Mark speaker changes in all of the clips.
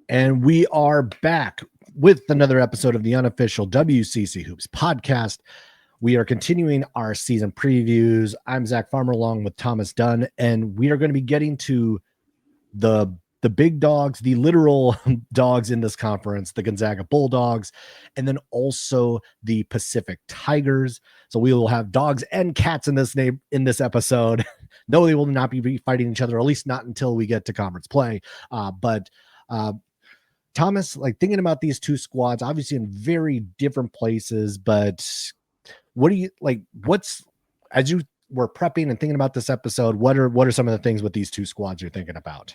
Speaker 1: And we are back with another episode of the unofficial WCC Hoops podcast. We are continuing our season previews. I'm Zach Farmer along with Thomas Dunn, and we are going to be getting to the big dogs, the literal dogs in this conference, the Gonzaga Bulldogs, and then also the Pacific Tigers. So we will have dogs and cats in this episode. No, they will not be fighting each other, at least not until we get to conference play. But Thomas, like thinking about these two squads, obviously in very different places, but what do you like? As you were prepping and thinking about this episode, what are some of the things with these two squads you're thinking about?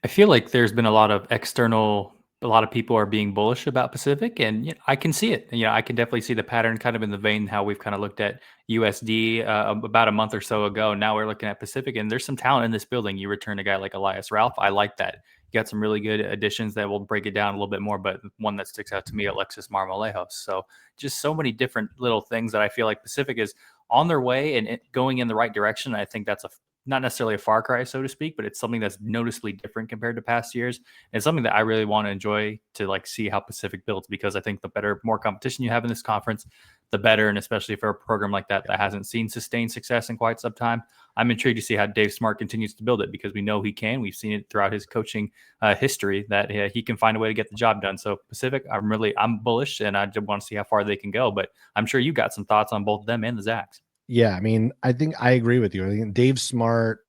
Speaker 2: I feel like there's been a lot of people are being bullish about Pacific, and I can see it. I can definitely see the pattern kind of in the vein how we've kind of looked at USD about a month or so ago. Now we're looking at Pacific, and there's some talent in this building. You return a guy like Elias Ralph. I like that. You got some really good additions that will break it down a little bit more, but one that sticks out to me, Alexis Marmolejos. So just so many different little things that I feel like Pacific is on their way and going in the right direction. I think that's not necessarily a far cry, so to speak, but it's something that's noticeably different compared to past years. And it's something that I really want to enjoy to see how Pacific builds, because I think the more competition you have in this conference, the better. And especially for a program like that hasn't seen sustained success in quite some time, I'm intrigued to see how Dave Smart continues to build it, because we know he can. We've seen it throughout his coaching history that he can find a way to get the job done. So Pacific, I'm bullish, and I just want to see how far they can go. But I'm sure you got some thoughts on both them and the Zags.
Speaker 1: Yeah, I mean, I think I agree with you. I think Dave Smart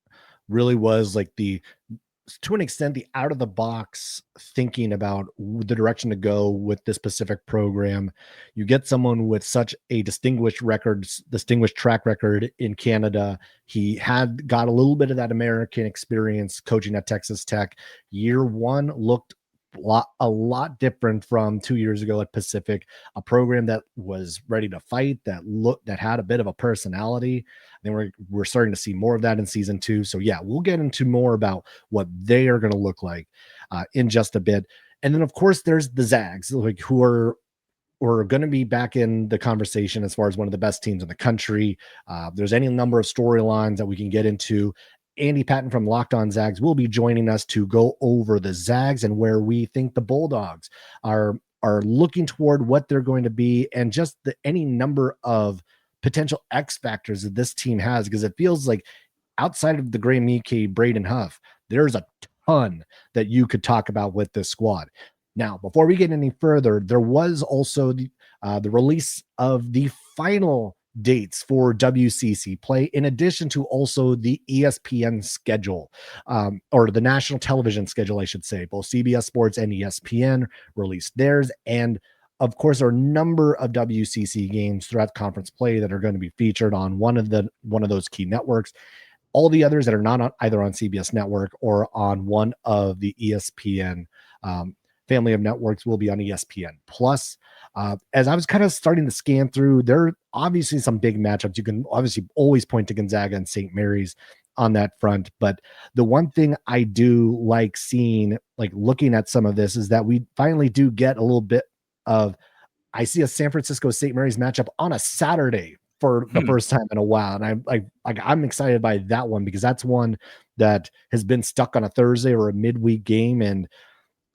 Speaker 1: really was to an extent, the out of the box thinking about the direction to go with this specific program. You get someone with such a distinguished track record in Canada. He had got a little bit of that American experience coaching at Texas Tech. Year one looked a lot different from 2 years ago at Pacific, a program that was ready to fight, that had a bit of a personality. And we're starting to see more of that in season 2. So yeah, we'll get into more about what they are going to look like in just a bit. And then of course there's the Zags, who are going to be back in the conversation as far as one of the best teams in the country. There's any number of storylines that we can get into. Andy Patton from Locked On Zags will be joining us to go over the Zags and where we think the Bulldogs are looking toward what they're going to be, and just any number of potential X factors that this team has, because it feels like outside of the Gray Mike, Braden Huff, there's a ton that you could talk about with this squad. Now, before we get any further, there was also the release of the final dates for WCC play, in addition to also the ESPN schedule, or the national television schedule, I should say. Both CBS Sports and ESPN released theirs, and of course, there are a number of WCC games throughout conference play that are going to be featured on one of those key networks. All the others that are not either on CBS Network or on one of the ESPN family of networks will be on ESPN Plus. As I was kind of starting to scan through, there are obviously some big matchups. You can obviously always point to Gonzaga and St. Mary's on that front. But the one thing I do like seeing, looking at some of this, is that we finally do get a little bit of, I see a San Francisco St. Mary's matchup on a Saturday for the first time in a while. And I'm excited by that one, because that's one that has been stuck on a Thursday or a midweek game. And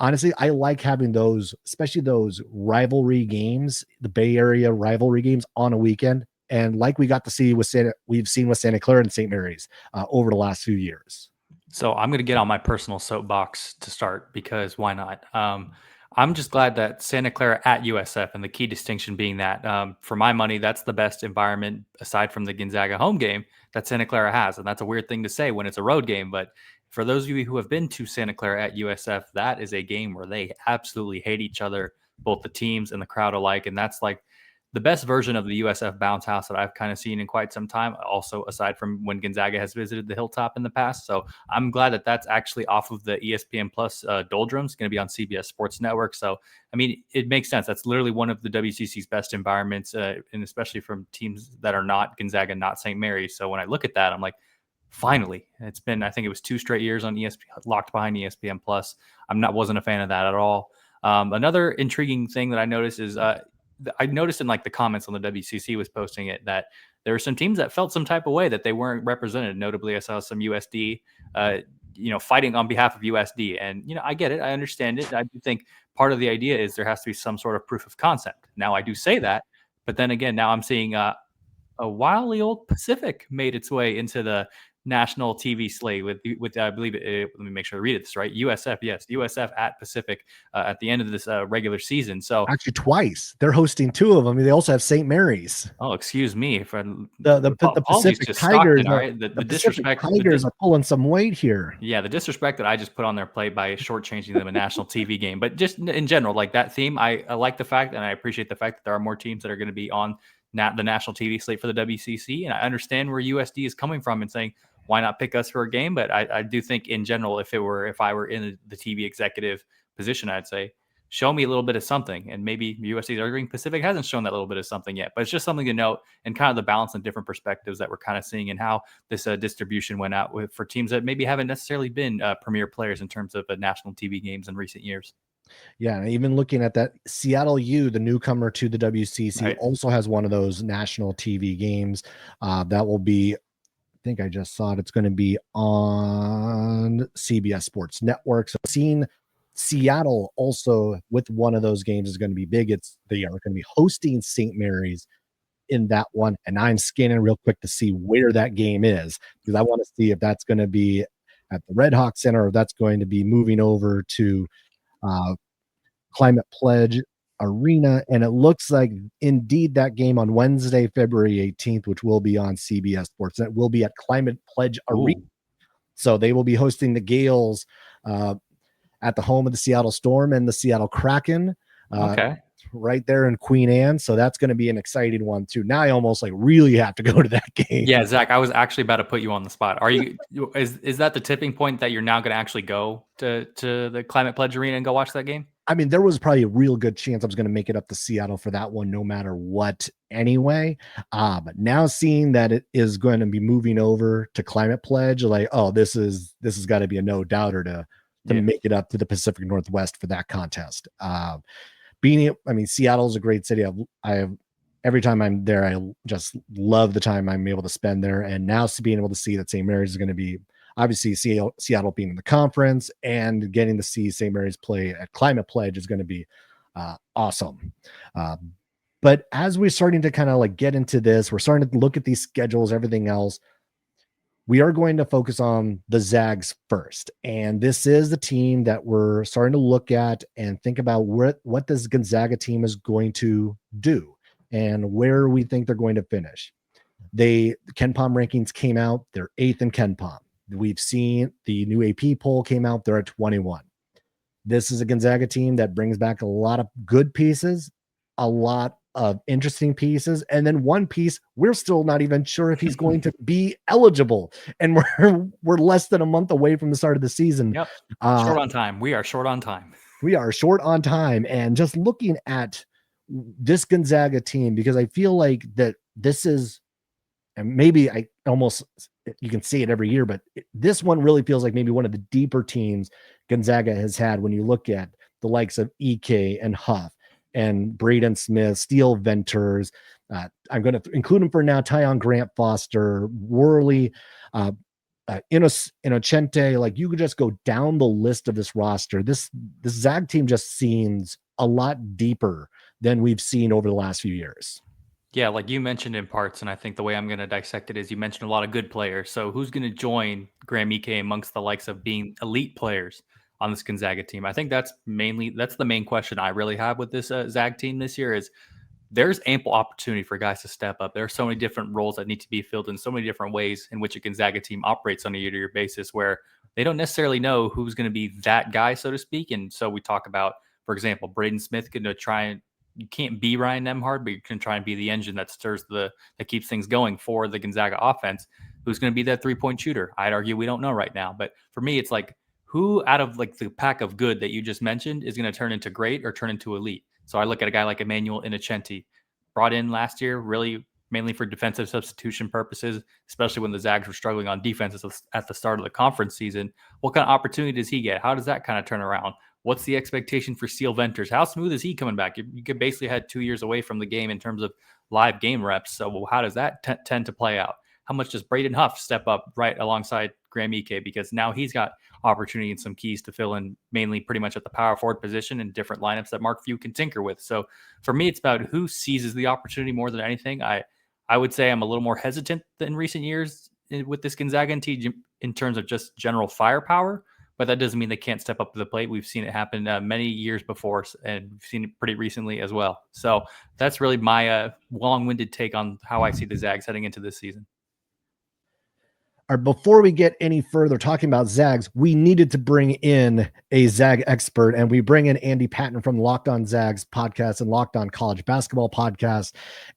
Speaker 1: honestly, I like having those, especially those rivalry games, the Bay Area rivalry games on a weekend. And like we got to see we've seen with Santa Clara and St. Mary's over the last few years.
Speaker 2: So I'm going to get on my personal soapbox to start, because why not? I'm just glad that Santa Clara at USF, and the key distinction being that, for my money, that's the best environment aside from the Gonzaga home game that Santa Clara has. And that's a weird thing to say when it's a road game, but for those of you who have been to Santa Clara at USF, that is a game where they absolutely hate each other, both the teams and the crowd alike. And that's the best version of the USF bounce house that I've kind of seen in quite some time, also aside from when Gonzaga has visited the Hilltop in the past. So I'm glad that that's actually off of the ESPN Plus doldrums, going to be on CBS Sports Network. So, I mean, it makes sense. That's literally one of the WCC's best environments, and especially from teams that are not Gonzaga, not St. Mary's. So when I look at that, I'm like, Finally, it's been, I think it was 2 straight years on ESPN, locked behind ESPN Plus. Wasn't a fan of that at all. Another intriguing thing that I noticed is I noticed in like the comments on the WCC was posting it that there were some teams that felt some type of way that they weren't represented. Notably, I saw some USD, fighting on behalf of USD, and I get it, I understand it. I do think part of the idea is there has to be some sort of proof of concept. Now, I do say that, but then again, now I'm seeing a wildly old Pacific made its way into the national TV slate with I believe let me make sure I read this right. USF, yes, USF at Pacific at the end of this regular season. So,
Speaker 1: Actually, twice. They're hosting two of them. They also have St. Mary's.
Speaker 2: oh, excuse me for
Speaker 1: The
Speaker 2: apologies
Speaker 1: Pacific
Speaker 2: to
Speaker 1: Tigers
Speaker 2: Stockton. All right,
Speaker 1: the
Speaker 2: the
Speaker 1: Pacific
Speaker 2: disrespect,
Speaker 1: Tigers are pulling some weight here.
Speaker 2: yeah, the disrespect that I just put on their plate by shortchanging them a national TV game. But just in general, like that theme, I like the fact, and I appreciate the fact that there are more teams that are going to be on the national TV slate for the WCC. And I understand where USD is coming from and saying, why not pick us for a game? But I do think in general, if I were in the TV executive position, I'd say, show me a little bit of something. And maybe USD's arguing Pacific hasn't shown that little bit of something yet. But it's just something to note, and kind of the balance and different perspectives that we're kind of seeing, and how this distribution went out for teams that maybe haven't necessarily been premier players in terms of national TV games in recent years.
Speaker 1: Yeah, and even looking at that, Seattle U, the newcomer to the WCC,
Speaker 2: Right.
Speaker 1: also has one of those national TV games. That will be, I think I just saw it. It's going to be on CBS Sports Network. So seeing Seattle also with one of those games is going to be big. They are going to be hosting St. Mary's in that one, and I'm scanning real quick to see where that game is, because I want to see if that's going to be at the Red Hawk Center, or if that's going to be moving over to uh, Climate Pledge Arena. And it looks like indeed that game on Wednesday, February 18th, which will be on CBS Sports, that will be at Climate Pledge Arena.
Speaker 2: Ooh.
Speaker 1: So they will be hosting the Gales at the home of the Seattle Storm and the Seattle Kraken.
Speaker 2: Okay.
Speaker 1: Right there in Queen Anne. So that's going to be an exciting one too. Now I almost like really have to go to that game.
Speaker 2: Yeah, Zach, I was actually about to put you on the spot. Are you is that the tipping point that you're now going to actually go to the Climate Pledge Arena and go watch that game?
Speaker 1: I mean, there was probably a real good chance I was going to make it up to Seattle for that one, no matter what anyway. But now seeing that it is going to be moving over to Climate Pledge, like, oh, this has got to be a no doubter to make it up to the Pacific Northwest for that contest. Seattle's a great city. I have every time I'm there, I just love the time I'm able to spend there. And now being able to see that St. Mary's is going to be, obviously Seattle being in the conference, and getting to see St. Mary's play at Climate Pledge is going to be awesome. But as we're starting to kind of like get into this, we're starting to look at these schedules, everything else. We are going to focus on the Zags first. And this is the team that we're starting to look at and think about what this Gonzaga team is going to do and where we think they're going to finish. The KenPom rankings came out. They're 8th in KenPom. We've seen the new AP poll came out. They're at 21. This is a Gonzaga team that brings back a lot of good pieces, a lot of interesting pieces, and then one piece we're still not even sure if he's going to be eligible, and we're less than a month away from the start of the season.
Speaker 2: Yep. Short on time. We are short on time.
Speaker 1: We are short on time. And just looking at this Gonzaga team, because I feel like that this is, and maybe you can see it every year, but this one really feels like maybe one of the deeper teams Gonzaga has had when you look at the likes of EK and Huff and Braden Smith, Steele Venters. I'm going to include them for now. Tyon Grant Foster, Worley, Innocente. Like, you could just go down the list of this roster. This Zag team just seems a lot deeper than we've seen over the last few years.
Speaker 2: Yeah, like you mentioned in parts, and I think the way I'm going to dissect it is you mentioned a lot of good players. So who's going to join Graham Ike amongst the likes of being elite players on this Gonzaga team? I think that's the main question I really have with this Zag team this year is there's ample opportunity for guys to step up. There are so many different roles that need to be filled in so many different ways in which a Gonzaga team operates on a year-to-year basis, where they don't necessarily know who's going to be that guy, so to speak. And so we talk about, for example, Braden Smith going to try and, you can't be Ryan Nembhard, but you can try and be the engine that that keeps things going for the Gonzaga offense. Who's going to be that 3-point shooter? I'd argue we don't know right now. But for me, it's like, who out of like the pack of good that you just mentioned is going to turn into great or turn into elite? So I look at a guy like Emmanuel Innocenti, brought in last year, really mainly for defensive substitution purposes, especially when the Zags were struggling on defense at the start of the conference season. What kind of opportunity does he get? How does that kind of turn around? What's the expectation for Steel Venters? How smooth is he coming back? You could basically had 2 years away from the game in terms of live game reps. So how does that tend to play out? How much does Braden Huff step up right alongside Graham Ike? Because now he's got opportunity and some keys to fill in mainly pretty much at the power forward position in different lineups that Mark Few can tinker with. So for me, it's about who seizes the opportunity more than anything. I would say I'm a little more hesitant than recent years with this Gonzaga team in terms of just general firepower, but that doesn't mean they can't step up to the plate. We've seen it happen many years before, and we've seen it pretty recently as well. So that's really my long-winded take on how I see the Zags heading into this season.
Speaker 1: Or before we get any further talking about Zags, we needed to bring in a Zag expert, and we bring in Andy Patton from Locked On Zags podcast and Locked On College Basketball podcast.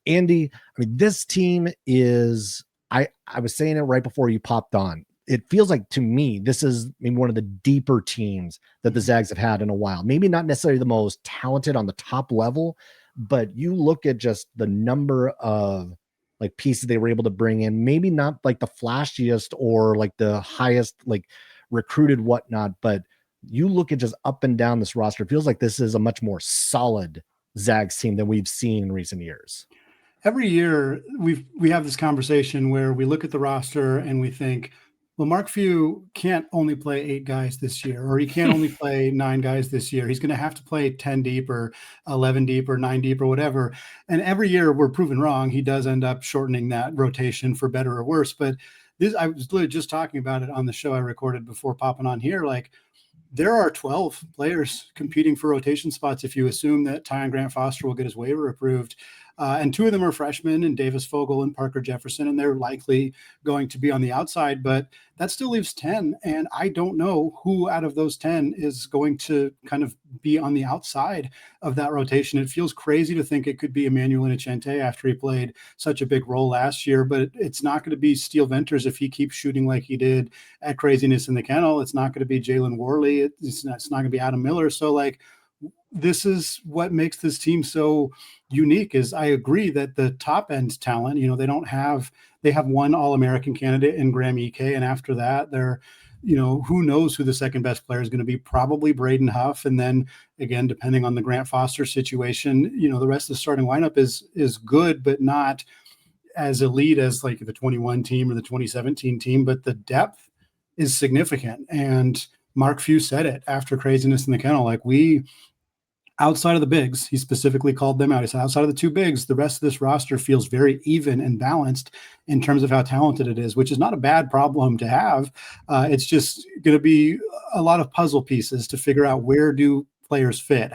Speaker 1: Andy, I mean, this team is, I was saying it right before you popped on. It feels like to me, this is maybe one of the deeper teams that the Zags have had in a while. Maybe not necessarily the most talented on the top level, but you look at just the number of like pieces they were able to bring in, maybe not like the flashiest or like the highest, like recruited whatnot, but you look at just up and down this roster, it feels like this is a much more solid Zags team than we've seen in recent years.
Speaker 3: Every year we have this conversation where we look at the roster and we think, well, Mark Few can't only play 8 guys this year, or he can't only play 9 guys this year. He's going to have to play 10 deep or 11 deep or 9 deep or whatever. And every year we're proven wrong. He does end up shortening that rotation for better or worse. But this, I was literally just talking about it on the show I recorded before popping on here. Like, there are 12 players competing for rotation spots if you assume that Tyon Grant Foster will get his waiver approved. And 2 of them are freshmen, and Davis Fogel and Parker Jefferson, and they're likely going to be on the outside, but that still leaves 10. And I don't know who out of those 10 is going to kind of be on the outside of that rotation. It feels crazy to think it could be Emmanuel Inocente after he played such a big role last year, but it's not going to be Steel Venters if he keeps shooting like he did at Craziness in the Kennel. It's not going to be Jalen Worley. It's not going to be Adam Miller. So, like, this is what makes this team so unique. Is I agree that the top end talent, they have one All-American candidate in Graham Ike. And after that, they're, who knows who the second best player is going to be, probably Braden Huff. And then again, depending on the Grant Foster situation, the rest of the starting lineup is good, but not as elite as like the 21 team or the 2017 team, but the depth is significant. And Mark Few said it after Craziness in the Kennel, like, outside of the bigs, he specifically called them out. He said, outside of the 2 bigs, the rest of this roster feels very even and balanced in terms of how talented it is, which is not a bad problem to have. It's just going to be a lot of puzzle pieces to figure out where do players fit,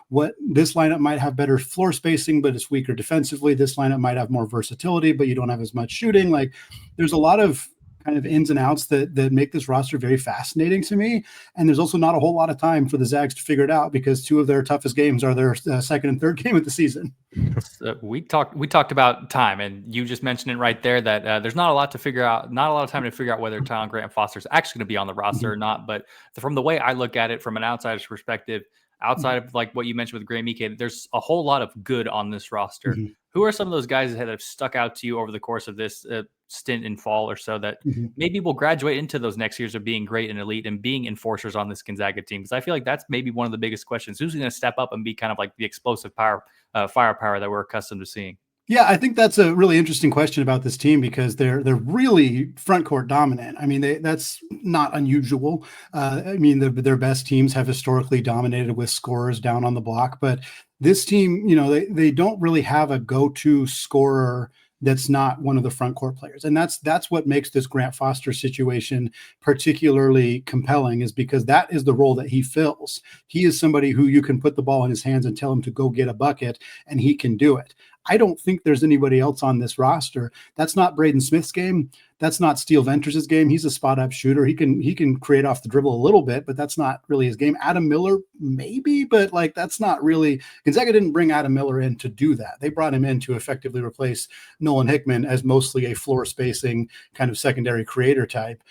Speaker 3: what this lineup might have better floor spacing, but it's weaker defensively. This lineup might have more versatility, but you don't have as much shooting. Like, there's a lot of kind of ins and outs that make this roster very fascinating to me. And there's also not a whole lot of time for the Zags to figure it out, because 2 of their toughest games are their second and third game of the season.
Speaker 2: So we talked about time, and you just mentioned it right there that there's not a lot to figure out, not a lot of time to figure out whether Tyon Grant Foster is actually going to be on the roster or not. But from the way I look at it from an outsider's perspective, outside of like what you mentioned with Graham Ike, there's a whole lot of good on this roster. Who are some of those guys that have stuck out to you over the course of this stint in fall or so that maybe will graduate into those next years of being great and elite and being enforcers on this Gonzaga team? Because I feel like that's maybe one of the biggest questions. Who's going to step up and be kind of like the explosive firepower that we're accustomed to seeing?
Speaker 3: Yeah, I think that's a really interesting question about this team, because they're really front court dominant. I mean, that's not unusual. Their best teams have historically dominated with scorers down on the block, but this team, they don't really have a go-to scorer that's not one of the front court players. And that's what makes this Grant Foster situation particularly compelling, is because that is the role that he fills. He is somebody who you can put the ball in his hands and tell him to go get a bucket, and he can do it. I don't think there's anybody else on this roster. That's not Braden Smith's game. That's not Steel Venters' game. He's a spot-up shooter. He can create off the dribble a little bit, but that's not really his game. Adam Miller, maybe, but like, that's not really. Gonzaga didn't bring Adam Miller in to do that. They brought him in to effectively replace Nolan Hickman as mostly a floor spacing kind of secondary creator type.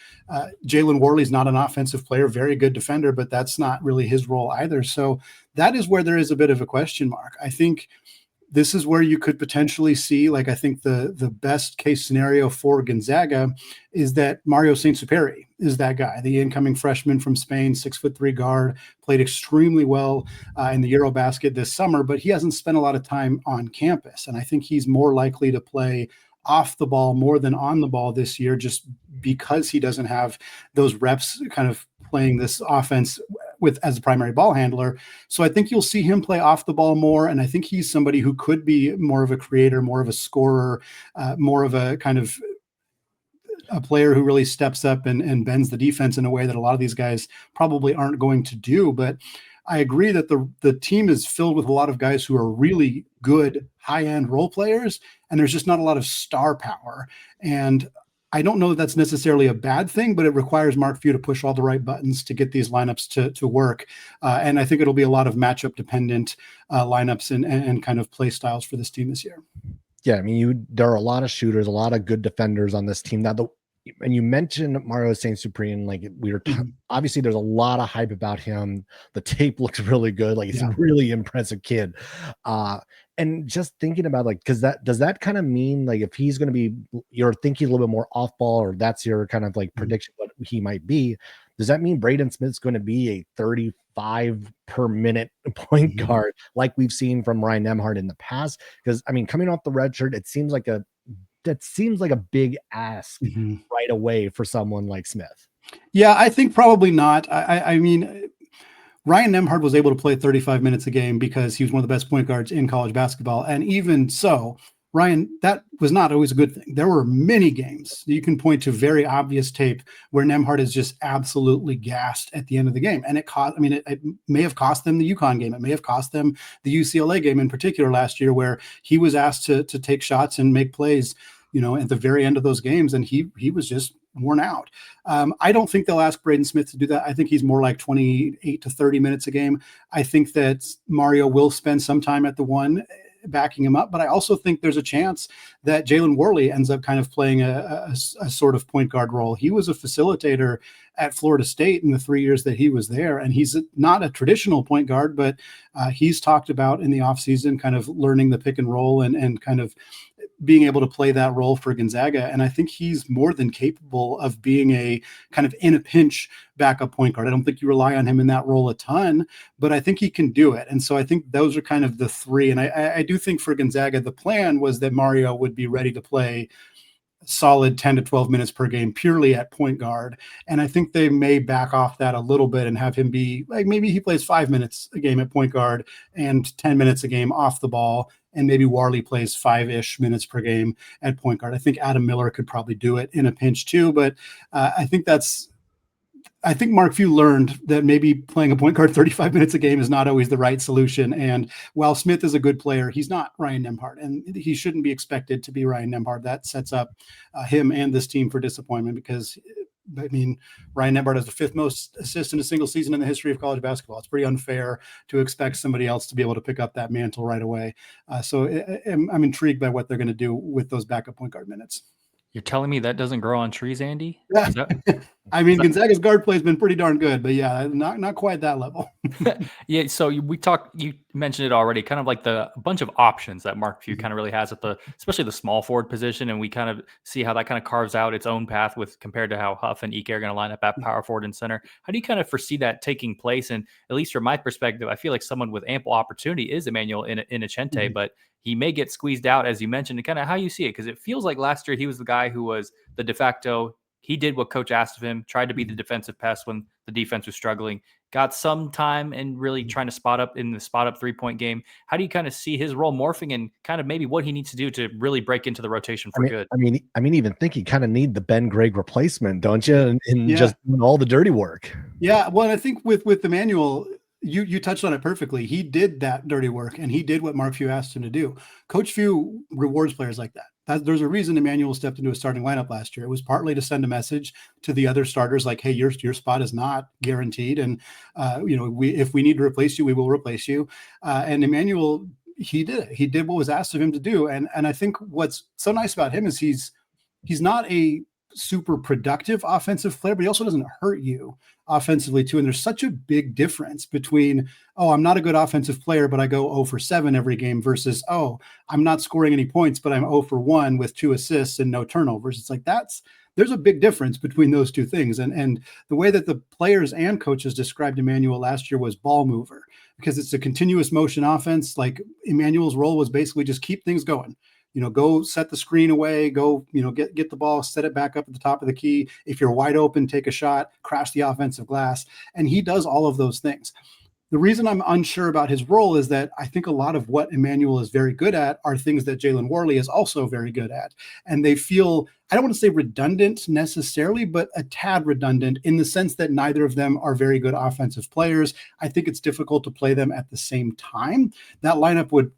Speaker 3: Jalen Worley's not an offensive player, very good defender, but that's not really his role either. So that is where there is a bit of a question mark. I think this is where you could potentially see, like, I think the best case scenario for Gonzaga is that Mario Saint-Superi is that guy, the incoming freshman from Spain, 6'3" guard, played extremely well in the Eurobasket this summer, but he hasn't spent a lot of time on campus. And I think he's more likely to play off the ball more than on the ball this year, just because he doesn't have those reps kind of playing this offense with as a primary ball handler. So I think you'll see him play off the ball more. And I think he's somebody who could be more of a creator, more of a scorer, more of a kind of a player who really steps up and bends the defense in a way that a lot of these guys probably aren't going to do. But I agree that the team is filled with a lot of guys who are really good high-end role players, and there's just not a lot of star power. And I don't know that that's necessarily a bad thing, but it requires Mark Few to push all the right buttons to get these lineups to work. And I think it'll be a lot of matchup dependent lineups and kind of play styles for this team this year.
Speaker 1: Yeah, I mean, there are a lot of shooters, a lot of good defenders on this team. Now, and you mentioned Mario Saint-Superi, and like obviously there's a lot of hype about him. The tape looks really good. Like, he's a really impressive kid. And just thinking about, like, because does that kind of mean, like, if he's going to be, you're thinking a little bit more off ball, or that's your kind of like prediction what he might be, does that mean Braden Smith's going to be a 35 per minute point guard like we've seen from Ryan Nembhard in the past? Because I mean, coming off the red shirt, it seems like a big ask right away for someone like Smith.
Speaker 3: Yeah, I think probably not. I mean, Ryan Nembhard was able to play 35 minutes a game because he was one of the best point guards in college basketball. And even so, Ryan, that was not always a good thing. There were many games you can point to, very obvious tape, where Nembhard is just absolutely gassed at the end of the game. And it may have cost them the UConn game. It may have cost them the UCLA game in particular last year, where he was asked to take shots and make plays, at the very end of those games. And he was just worn out. I don't think they'll ask Braden Smith to do that. I think he's more like 28 to 30 minutes a game. I think that Mario will spend some time at the one, backing him up, but I also think there's a chance that Jalen Worley ends up kind of playing a sort of point guard role. He was a facilitator at Florida State in the 3 years that he was there, and he's not a traditional point guard, but he's talked about in the offseason kind of learning the pick and roll and kind of being able to play that role for Gonzaga. And I think he's more than capable of being a kind of in a pinch backup point guard. I don't think you rely on him in that role a ton, but I think he can do it. And so I think those are kind of the three. And I do think for Gonzaga, the plan was that Mario would be ready to play solid 10 to 12 minutes per game purely at point guard. And I think they may back off that a little bit and have him be like, maybe he plays 5 minutes a game at point guard and 10 minutes a game off the ball. And maybe Warley plays 5-ish minutes per game at point guard. I think Adam Miller could probably do it in a pinch too. But I think Mark Few learned that maybe playing a point guard 35 minutes a game is not always the right solution. And while Smith is a good player, he's not Ryan Nembhard, and he shouldn't be expected to be Ryan Nembhard. That sets up him and this team for disappointment, because I mean, Ryan Nembhard has the 5th most assists in a single season in the history of college basketball. It's pretty unfair to expect somebody else to be able to pick up that mantle right away. So I'm intrigued by what they're going to do with those backup point guard minutes.
Speaker 2: You're telling me that doesn't grow on trees, Andy?
Speaker 3: I mean, Gonzaga's guard play has been pretty darn good, but yeah, not quite that level.
Speaker 2: Yeah, so you mentioned it already, kind of like a bunch of options that Mark Few kind of really has at especially the small forward position, and we kind of see how that kind of carves out its own path compared to how Huff and Ike are going to line up at power forward and center. How do you kind of foresee that taking place? And at least from my perspective, I feel like someone with ample opportunity is Emmanuel Inocente, but he may get squeezed out, as you mentioned, and kind of how you see it, because it feels like last year he was the guy who was the de facto. He did what coach asked of him, tried to be the defensive pest when the defense was struggling, got some time and really trying to spot up 3-point game. How do you kind of see his role morphing and kind of maybe what he needs to do to really break into the rotation for good?
Speaker 1: I mean, even think you kind of need the Ben Gregg replacement, don't you? And just doing all the dirty work.
Speaker 3: Yeah. Well, I think with Emmanuel, you touched on it perfectly. He did that dirty work, and he did what Mark Few asked him to do. Coach Few rewards players like that. There's a reason Emmanuel stepped into a starting lineup last year. It was partly to send a message to the other starters like, hey, your spot is not guaranteed. And, if we need to replace you, we will replace you. And Emmanuel, he did it. He did what was asked of him to do. And I think what's so nice about him is he's not a super productive offensive player, but he also doesn't hurt you offensively too. And there's such a big difference between, oh, I'm not a good offensive player, but I go 0 for 7 every game versus, oh, I'm not scoring any points, but I'm 0 for 1 with 2 assists and no turnovers. It's like there's a big difference between those two things. And the way that the players and coaches described Emmanuel last year was ball mover, because it's a continuous motion offense. Like Emmanuel's role was basically just keep things going. Go set the screen away, go, get the ball, set it back up at the top of the key. If you're wide open, take a shot, crash the offensive glass. And he does all of those things. The reason I'm unsure about his role is that I think a lot of what Emmanuel is very good at are things that Jalen Worley is also very good at. And they feel, I don't want to say redundant necessarily, but a tad redundant in the sense that neither of them are very good offensive players. I think it's difficult to play them at the same time. That lineup would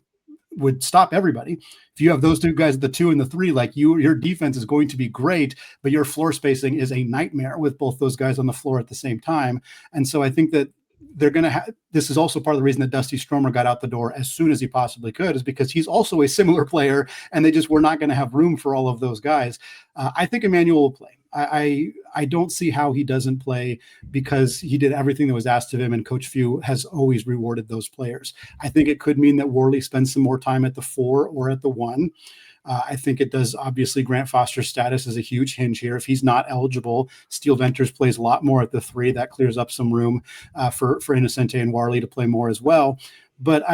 Speaker 3: stop everybody. If you have those two guys at the 2 and the 3, like your defense is going to be great, but your floor spacing is a nightmare with both those guys on the floor at the same time. And so I think that they're going to have, this is also part of the reason that Dusty Stromer got out the door as soon as he possibly could, is because he's also a similar player, and they just were not going to have room for all of those guys. I think Emmanuel will play. I don't see how he doesn't play, because he did everything that was asked of him, and Coach Few has always rewarded those players. I think it could mean that Worley spends some more time at the 4 or at the 1. I think it does. Obviously, Grant Foster's status is a huge hinge here. If he's not eligible, Steel Venters plays a lot more at the 3. That clears up some room for Innocente and Worley to play more as well. But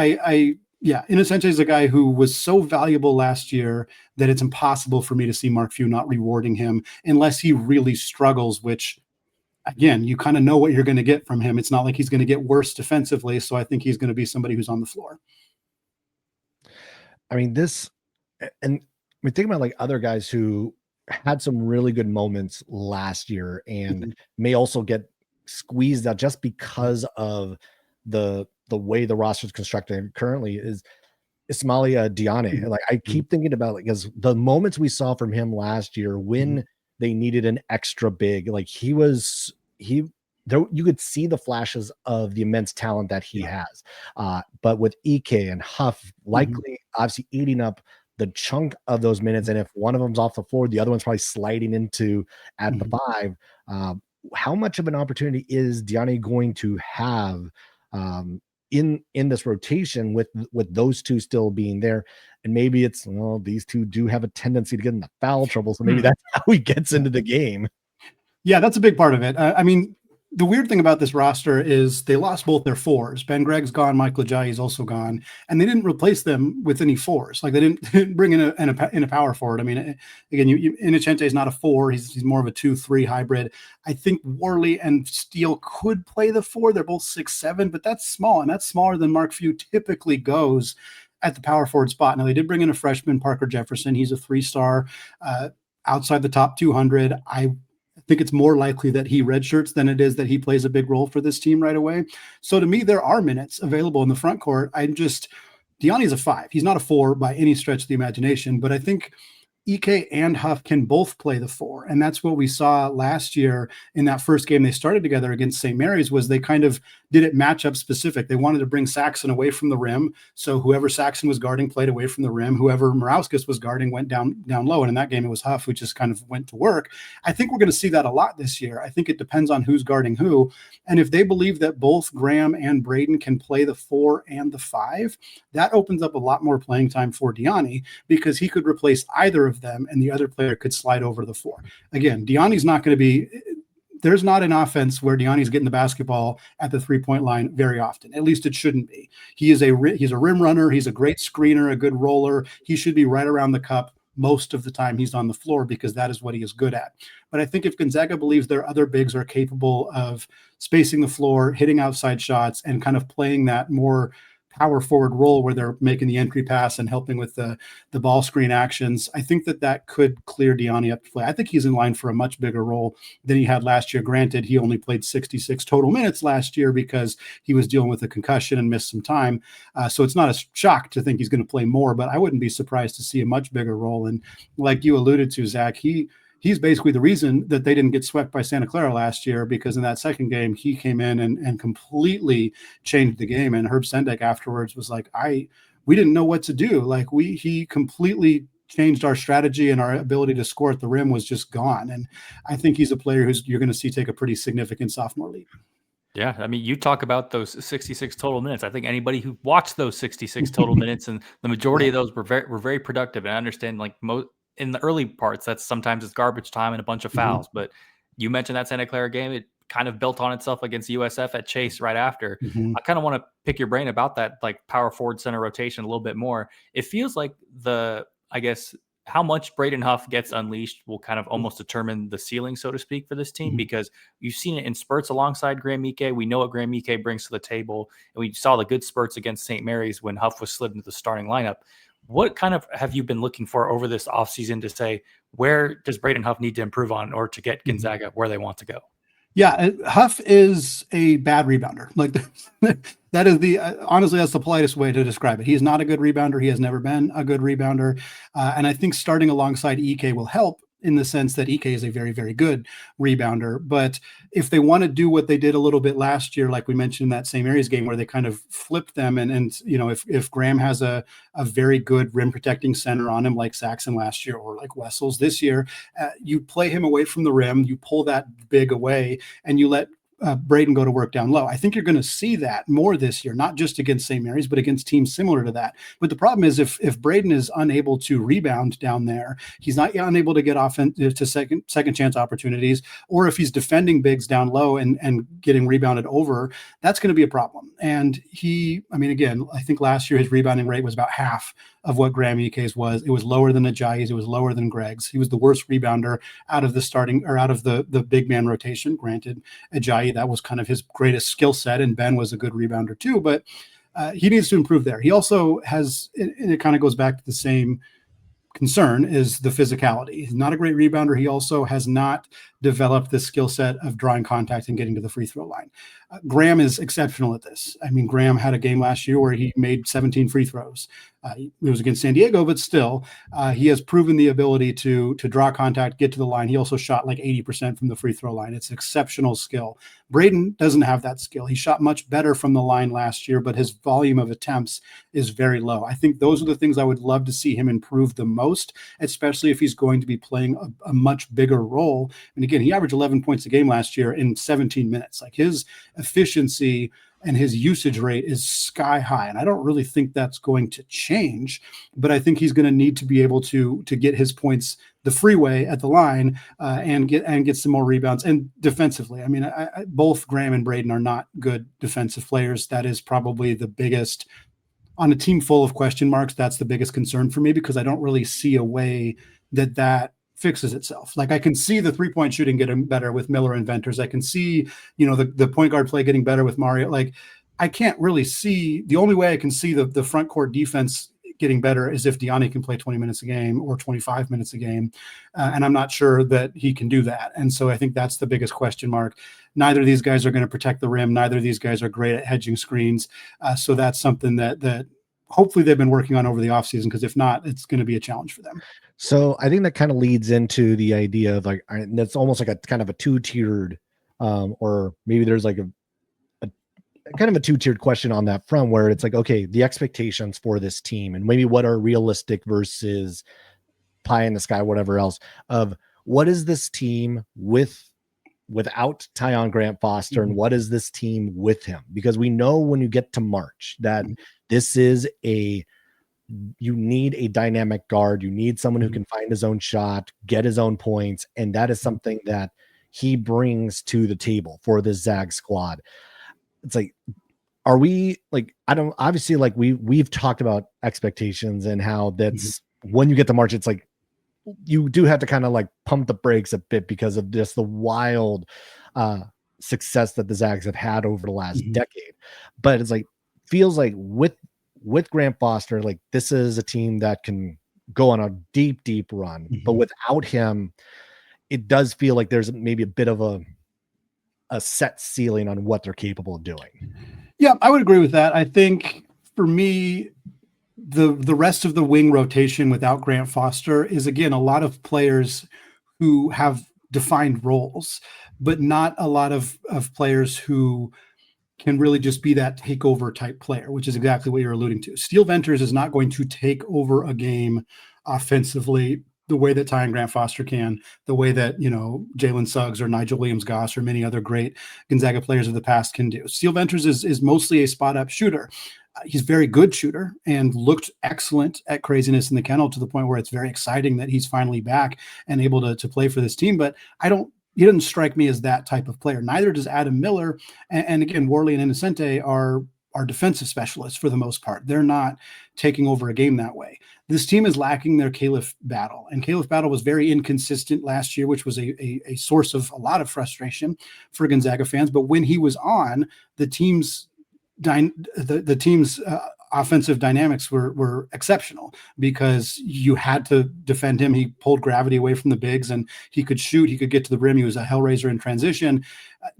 Speaker 3: Innocente is a guy who was so valuable last year that it's impossible for me to see Mark Few not rewarding him unless he really struggles, which, again, you kind of know what you're going to get from him. It's not like he's going to get worse defensively. So I think he's going to be somebody who's on the floor.
Speaker 1: I mean, think about like other guys who had some really good moments last year and may also get squeezed out just because of the way the roster is constructed currently, is Ismaila Diane. Like, I keep thinking about, like, because the moments we saw from him last year when they needed an extra big, like you could see the flashes of the immense talent that he has. But with EK and Huff likely obviously eating up the chunk of those minutes, and if one of them's off the floor, the other one's probably sliding into at the 5. How much of an opportunity is Diane going to have in this rotation with those two still being there? And maybe it's, well, these two do have a tendency to get into foul trouble, so maybe that's how he gets into the game.
Speaker 3: Yeah, that's a big part of it. I mean, the weird thing about this roster is they lost both their 4s. Ben Gregg's gone, Michael Ajayi's also gone, and they didn't replace them with any 4s. Like, they didn't bring in a power forward. I mean, again, Innocente is not a 4; he's more of a 2-3 hybrid. I think Worley and Steele could play the 4. They're both 6'7", but that's small, and that's smaller than Mark Few typically goes at the power forward spot. Now, they did bring in a freshman, Parker Jefferson. He's a 3-star outside the top 200. I think it's more likely that he redshirts than it is that he plays a big role for this team right away. So to me, there are minutes available in the front court. Diane is a 5. He's not a 4 by any stretch of the imagination, but I think EK and Huff can both play the 4. And that's what we saw last year in that first game they started together against St. Mary's, was they kind of did it matchup specific. They wanted to bring Saxon away from the rim. So whoever Saxon was guarding played away from the rim. Whoever Morauskas was guarding went down low. And in that game, it was Huff who just kind of went to work. I think we're going to see that a lot this year. I think it depends on who's guarding who. And if they believe that both Graham and Braden can play the 4 and the 5, that opens up a lot more playing time for Diane, because he could replace either of them and the other player could slide over to the 4. Again, Diane's not going to be, there's not an offense where Diane's getting the basketball at the 3-point line very often. At least it shouldn't be. He's a rim runner. He's a great screener, a good roller. He should be right around the cup most of the time he's on the floor, because that is what he is good at. But I think if Gonzaga believes their other bigs are capable of spacing the floor, hitting outside shots, and kind of playing that more power forward role where they're making the entry pass and helping with the ball screen actions, I think that could clear Diane up to play. I think he's in line for a much bigger role than he had last year. Granted, he only played 66 total minutes last year because he was dealing with a concussion and missed some time. So it's not a shock to think he's going to play more, but I wouldn't be surprised to see a much bigger role. And like you alluded to, Zach, he's basically the reason that they didn't get swept by Santa Clara last year, because in that second game, he came in and completely changed the game. And Herb Sendek afterwards was like, we didn't know what to do. Like he completely changed our strategy, and our ability to score at the rim was just gone. And I think he's a player you're going to see take a pretty significant sophomore leap.
Speaker 2: Yeah, I mean, you talk about those 66 total minutes. I think anybody who watched those 66 total minutes, and the majority of those were very productive. And I understand, like, in the early parts, that's sometimes it's garbage time and a bunch of fouls. But you mentioned that Santa Clara game; it kind of built on itself against USF at Chase right after. I kind of want to pick your brain about that, like, power forward center rotation a little bit more. It feels like I guess, how much Braden Huff gets unleashed will kind of almost determine the ceiling, so to speak, for this team, because you've seen it in spurts alongside Graham Ike. We know what Graham Ike brings to the table, and we saw the good spurts against St. Mary's when Huff was slid into the starting lineup. What kind of have you been looking for over this offseason to say, where does Braden Huff need to improve on, or to get Gonzaga where they want to go?
Speaker 3: Yeah, Huff is a bad rebounder. Like, that is honestly, that's the politest way to describe it. He is not a good rebounder. He has never been a good rebounder. And I think starting alongside Ike will help, in the sense that Ike is a very, very good rebounder. But if they want to do what they did a little bit last year, like we mentioned in that St. Mary's game, where they kind of flipped them, and if Graham has a very good rim protecting center on him, like Saxon last year, or like Wessels this year, you play him away from the rim, you pull that big away, and you let Braden go to work down low. I think you're going to see that more this year, not just against St. Mary's, but against teams similar to that. But the problem is, if Braden is unable to rebound down there, he's not unable to get to second chance opportunities, or if he's defending bigs down low and getting rebounded over, that's going to be a problem. And again, I think last year his rebounding rate was about half of what Graham Ike's was. It was lower than Ajayi's. It was lower than Greg's. He was the worst rebounder out of the big man rotation. Granted, Ajayi, that was kind of his greatest skill set, and Ben was a good rebounder too, but he needs to improve there. He also has, and it kind of goes back to the same concern, is the physicality. He's not a great rebounder. He also has not developed the skill set of drawing contact and getting to the free throw line. Graham is exceptional at this. I mean, Graham had a game last year where he made 17 free throws. It was against San Diego, but still, he has proven the ability to draw contact, get to the line. He also shot like 80% from the free throw line. It's exceptional skill. Braden doesn't have that skill. He shot much better from the line last year, but his volume of attempts is very low. I think those are the things I would love to see him improve the most, especially if he's going to be playing a much bigger role. And again, he averaged 11 points a game last year in 17 minutes. Like, his efficiency and his usage rate is sky high. And I don't really think that's going to change, but I think he's going to need to be able to get his points the freeway at the line, and get some more rebounds. And defensively, I mean, both Graham and Braden are not good defensive players. That is probably the biggest, on a team full of question marks, that's the biggest concern for me, because I don't really see a way that fixes itself. Like, I can see the 3-point shooting getting better with Miller and Venters. I can see, the point guard play getting better with Mario. Like, I can't really see, the only way I can see the front court defense getting better is if Diani can play 20 minutes a game or 25 minutes a game. And I'm not sure that he can do that. And so I think that's the biggest question mark. Neither of these guys are going to protect the rim. Neither of these guys are great at hedging screens. So that's something that hopefully they've been working on over the offseason, because if not, it's going to be a challenge for them.
Speaker 1: So I think that kind of leads into the idea of, like, that's almost like a kind of a two-tiered, or maybe there's like a kind of a two-tiered question on that front, where it's like, okay, the expectations for this team, and maybe what are realistic versus pie in the sky, whatever else, of what is this team without Tyon Grant Foster, and what is this team with him? Because we know when you get to March that this is you need a dynamic guard. You need someone who can find his own shot, get his own points. And that is something that he brings to the table for this Zags squad. It's like, are we like, obviously, like, we've talked about expectations and how that's when you get to March, it's like, you do have to kind of like pump the brakes a bit because of just the wild success that the Zags have had over the last decade. But it's like, feels like with Grant Foster, like, this is a team that can go on a deep, deep run, but without him, it does feel like there's maybe a bit of a set ceiling on what they're capable of doing.
Speaker 3: Yeah, I would agree with that. I think for me, the rest of the wing rotation without Grant Foster is, again, a lot of players who have defined roles, but not a lot of players who can really just be that takeover type player, which is exactly what you're alluding to. Steele Venters is not going to take over a game offensively the way that Ty and Grant Foster can, the way that, Jalen Suggs or Nigel Williams-Goss or many other great Gonzaga players of the past can do. Steele Venters is mostly a spot-up shooter. He's a very good shooter and looked excellent at Craziness in the Kennel, to the point where it's very exciting that he's finally back and able to play for this team. But he doesn't strike me as that type of player. Neither does Adam Miller. And again, Worley and Innocente are defensive specialists for the most part. They're not taking over a game that way. This team is lacking their Caliph Battle, and Caliph Battle was very inconsistent last year, which was a source of a lot of frustration for Gonzaga fans. But when he was on, the team's offensive dynamics were exceptional, because you had to defend him. He pulled gravity away from the bigs, and he could shoot. He could get to the rim. He was a hellraiser in transition.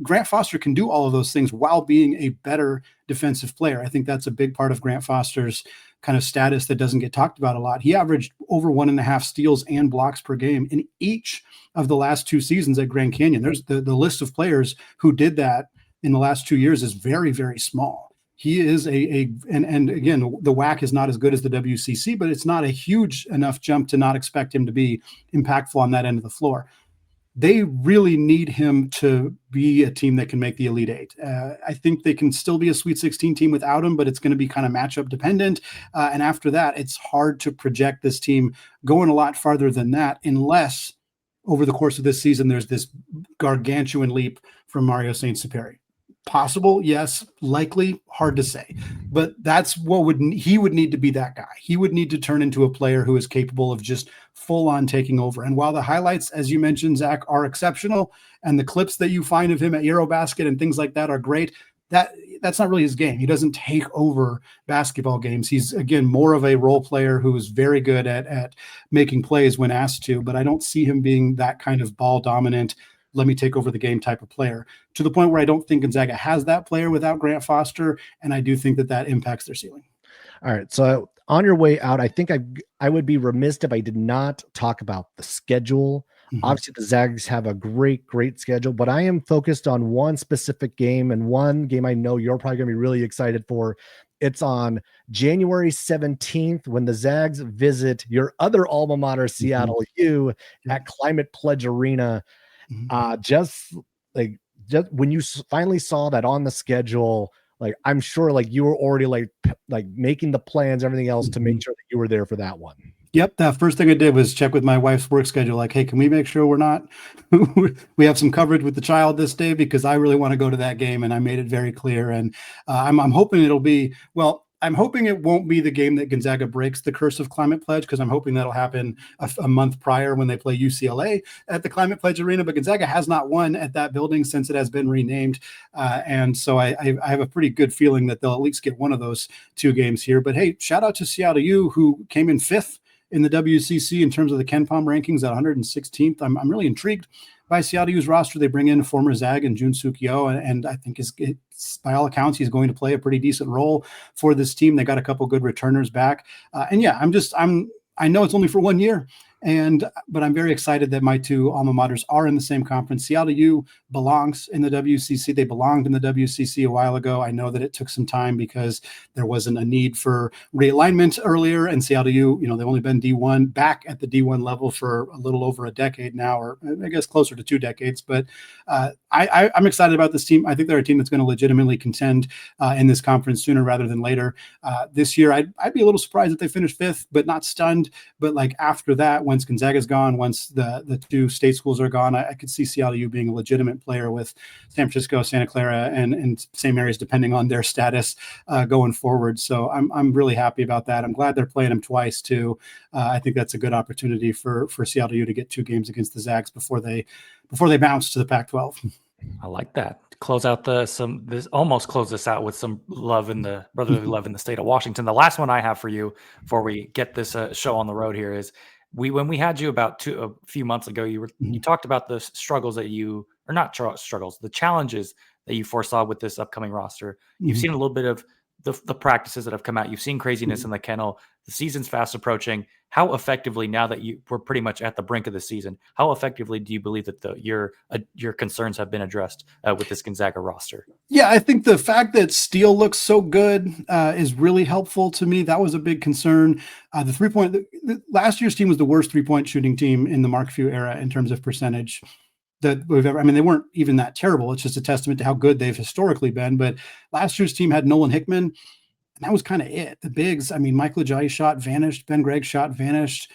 Speaker 3: Grant Foster can do all of those things while being a better defensive player. I think that's a big part of Grant Foster's kind of status that doesn't get talked about a lot. He averaged over 1.5 steals and blocks per game in each of the last 2 seasons at Grand Canyon. There's the list of players who did that in the last 2 years is very, very small. He is and again, the WAC is not as good as the WCC, but it's not a huge enough jump to not expect him to be impactful on that end of the floor. They really need him to be a team that can make the Elite Eight. I think they can still be a Sweet 16 team without him, but it's going to be kind of matchup dependent. And after that, it's hard to project this team going a lot farther than that, unless over the course of this season, there's this gargantuan leap from Mario Saint-Superi. Possible, yes. Likely, hard to say. But that's what he would need to be, that guy. He would need to turn into a player who is capable of just full on taking over. And while the highlights, as you mentioned, Zach, are exceptional, and the clips that you find of him at Eurobasket and things like that are great, that's not really his game. He doesn't take over basketball games. He's, again, more of a role player who is very good at making plays when asked to, but I don't see him being that kind of ball dominant, let me take over the game type of player, to the point where I don't think Gonzaga has that player without Grant Foster. And I do think that impacts their ceiling.
Speaker 1: All right. So on your way out, I think I would be remiss if I did not talk about the schedule. Mm-hmm. Obviously the Zags have a great schedule, but I am focused on one specific game, and one game I know you're probably going to be really excited for. It's on January 17th when the Zags visit your other alma mater, Seattle U, at Climate Pledge Arena. Just when you finally saw that on the schedule, like, I'm sure like you were already like making the plans, everything else to make sure that you were there for that one.
Speaker 3: Yep. The first thing I did was check with my wife's work schedule. Like, hey, can we make sure we have some coverage with the child this day? Because I really want to go to that game. And I made it very clear. And I'm hoping I'm hoping it won't be the game that Gonzaga breaks the curse of Climate Pledge, because I'm hoping that'll happen a month prior when they play UCLA at the Climate Pledge Arena. But Gonzaga has not won at that building since it has been renamed. And so I have a pretty good feeling that they'll at least get one of those 2 games here. But hey, shout out to Seattle U, who came in 5th in the WCC in terms of the KenPom rankings at 116th. I'm really intrigued by Seattle U's roster. They bring in former Zag and Jun Sukyo, and I think it's by all accounts, he's going to play a pretty decent role for this team. They got a couple good returners back. And yeah, I know it's only for 1 year, but I'm very excited that my 2 alma maters are in the same conference. Seattle U belongs in the WCC. They belonged in the WCC a while ago. I know that it took some time because there wasn't a need for realignment earlier, and Seattle U, they've only been D1, back at the D1 level for a little over a decade now, or I guess closer to 2 decades. But I'm excited about this team. I think they're a team that's going to legitimately contend in this conference sooner rather than later. This year, I'd be a little surprised if they finish 5th, but not stunned. But like after that, once Gonzaga's gone, once the 2 state schools are gone, I could see Seattle U being a legitimate player with San Francisco, Santa Clara, and same areas depending on their status going forward. So I'm really happy about that. I'm glad they're playing them twice too. I think that's a good opportunity for Seattle U to get 2 games against the Zags before they bounce to the Pac-12.
Speaker 2: I like that. Close out almost close this out with some love in the brotherly love in the state of Washington. The last one I have for you before we get this show on the road here is when we had you about a few months ago, you talked about the struggles that the challenges that you foresaw with this upcoming roster. You've seen a little bit of the practices that have come out. You've seen craziness in the kennel. The season's fast approaching. How effectively, now that we're pretty much at the brink of the season, how effectively do you believe that your concerns have been addressed with this Gonzaga roster?
Speaker 3: Yeah, I think the fact that Steele looks so good is really helpful to me. That was a big concern. Last year's team was the worst 3-point shooting team in the Mark Few era in terms of percentage that we've ever. I mean, they weren't even that terrible. It's just a testament to how good they've historically been. But last year's team had Nolan Hickman, and that was kind of it. The bigs, I mean, Michael Ajayi shot vanished, Ben Gregg's shot vanished,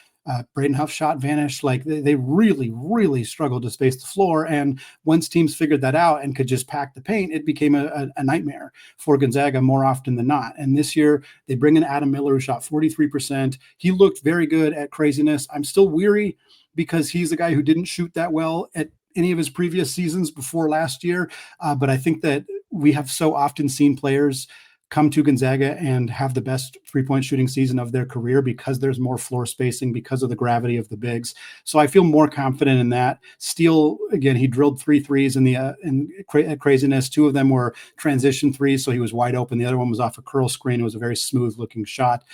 Speaker 3: Braden Huff's shot vanished. Like they really, really struggled to space the floor. And once teams figured that out and could just pack the paint, it became a nightmare for Gonzaga more often than not. And this year they bring in Adam Miller, who shot 43%. He looked very good at craziness. I'm still weary because he's a guy who didn't shoot that well at any of his previous seasons before last year. But I think that we have so often seen players come to Gonzaga and have the best 3-point shooting season of their career because there's more floor spacing, because of the gravity of the bigs. So I feel more confident in that. Steele, again, he drilled 3 threes at craziness. 2 of them were transition threes, so he was wide open. The other one was off a curl screen. It was a very smooth looking shot.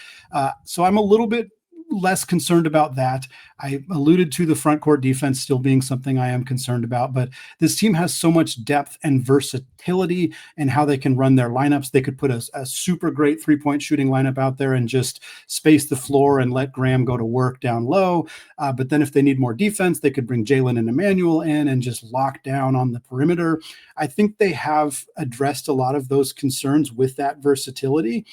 Speaker 3: So I'm a little bit less concerned about that. I alluded to the front court defense still being something I am concerned about, but this team has so much depth and versatility and how they can run their lineups. They could put a super great 3-point shooting lineup out there and just space the floor and let Graham go to work down low. But then if they need more defense, they could bring Jalen and Emmanuel in and just lock down on the perimeter. I think they have addressed a lot of those concerns with that versatility.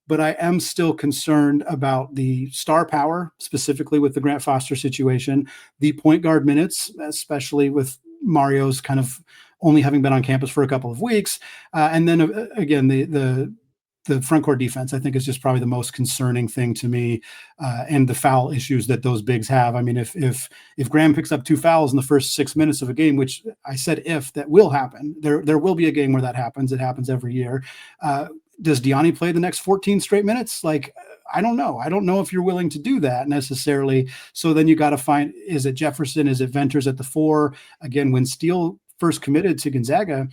Speaker 3: But I am still concerned about the star power, specifically with the Grant Foster situation, the point guard minutes, especially with Mario's kind of only having been on campus for a couple of weeks. And then again, the front court defense, I think, is just probably the most concerning thing to me, and the foul issues that those bigs have. I mean, if Graham picks up 2 fouls in the first 6 minutes of a game, which I said that will happen, there will be a game where that happens. It happens every year. Does Diani play the next 14 straight minutes? Like, I don't know. I don't know if you're willing to do that necessarily. So then you got to find, is it Jefferson? Is it Venters at the 4? Again, when Steele first committed to Gonzaga,